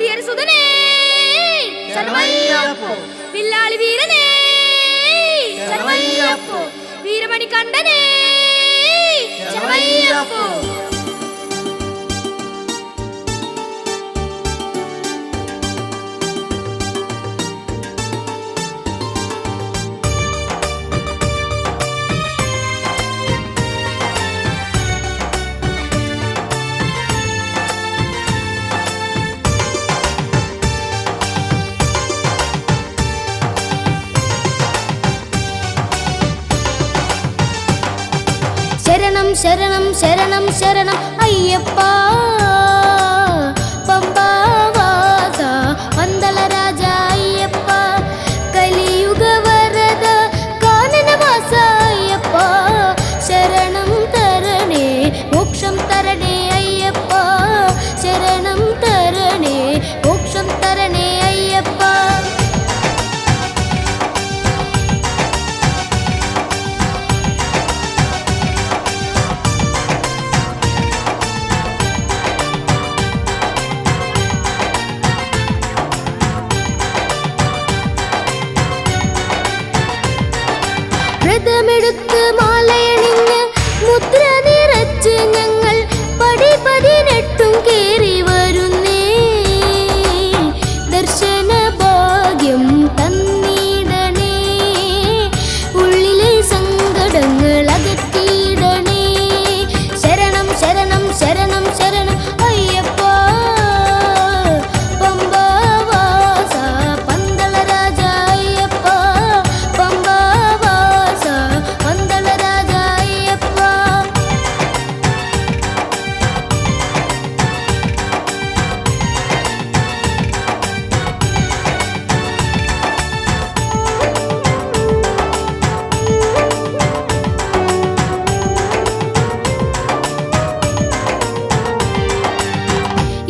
ഹരിഹരസുതനേ ശരണമയ്യപ്പോ, വില്ലാളി വീരനേ ശരണമയ്യപ്പോ, വീരമണികണ്ഠനേ ശരണമയ്യപ്പോ. ശരണം ശരണം ശരണം ശരണം അയ്യപ്പ, പമ്പാവാസ പന്തളരാജ അയ്യപ്പ, കലിയുഗ വരദ കാനനവാസ അയ്യപ്പ, ശരണം തരണേ മോക്ഷം തരണേ അയ്യപ്പ, ശരണം തരണേ മോക്ഷം തരണേ അയ്യപ്പ. വ്രതമെടുത്ത് മാലയണിഞ്ഞ് മുദ്ര നിറച്ച് ഞങ്ങൾ പടി 18 കേറി വരുന്നേ, ദർശന ഭാഗ്യം തന്നിടണേ, ഉള്ളിലെ സങ്കടങ്ങൾ അകറ്റിയിടണേ. ശരണം ശരണം ശരണം ശരണം അയ്യപ്പ, പമ്പാവാസ പന്തളരാജ അയ്യപ്പ, പമ്പാവാസ പന്തളരാജ അയ്യപ്പ.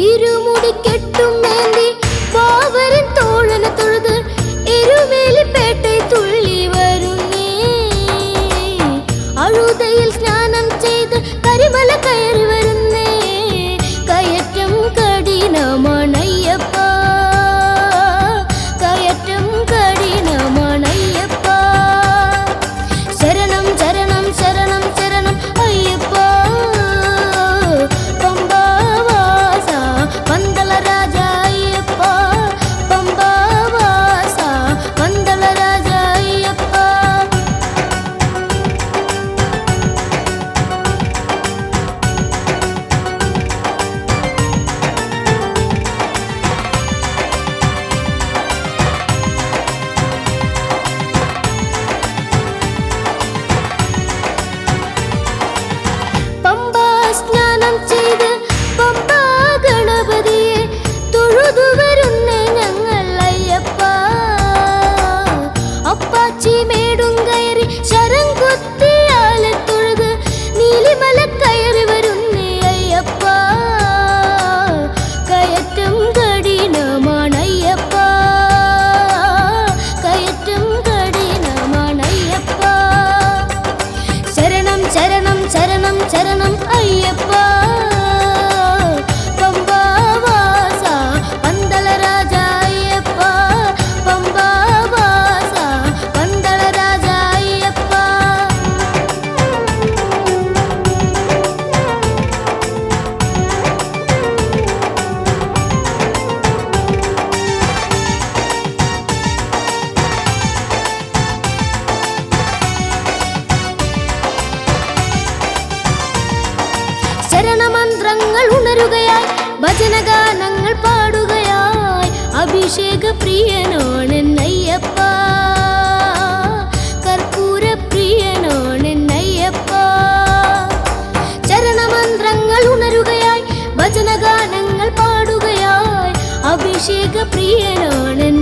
ഇരുമുടി കെട്ടും മേന്തി പാവരൻ തോഴന തൊഴുത് എരുമേലിപ്പേട്ടை തുള്ളി വരുന്നേ, അഴുതയിൽ സ്നാനം ചെയ്ത് കരിമല കയറി വരുന്നേ, കയറ്റം കഠിനമാണയ്യപ്പ, കയറ്റം കഠിനമാണയ്യപ്പ. ശരണം ശരണം ശരണം ശരണം അയ്യപ്പ, പമ്പാവാസ പന്തളരാജ അയ്യപ്പ, പമ്പാവാസ പന്തളരാജ അയ്യപ്പ. പമ്പാ സ്നാനം ചെയ്ത് പമ്പാ ഗണപതിയെ തൊഴുതു വരുന്നേ ഞങ്ങൾ അയ്യപ്പ, അപ്പാച്ചി മേടും കയറി ശരം കുത്തിയാലെ തൊഴുത് നീലിമല കയറി വരുന്നേ അയ്യപ്പ, കയറ്റം കഠിനമാണയ്യപ്പ, കയറ്റം കഠിനമാണയ്യപ്പ. ശരണം ശരണം ശരണം ശരണം അയ്യപ്പ, പമ്പാവാസ പന്തളരാജ അയ്യപ്പ, പമ്പാവാസ പന്തളരാജ അയ്യപ്പ. ശരണമന്ത്രങ്ങൾ ഉണരുകയായി ഭജനഗാനങ്ങൾ പാടുകയായി, അഭിഷേക പ്രിയനോണെന്നയ്യപ്പ, കർപ്പൂര പ്രിയനോണെന്നയ്യപ്പ. ശരണമന്ത്രങ്ങൾ ഉണരുകയായി ഭജനഗാനങ്ങൾ പാടുകയായി, അഭിഷേക പ്രിയനോണെന്നയ്യപ്പ,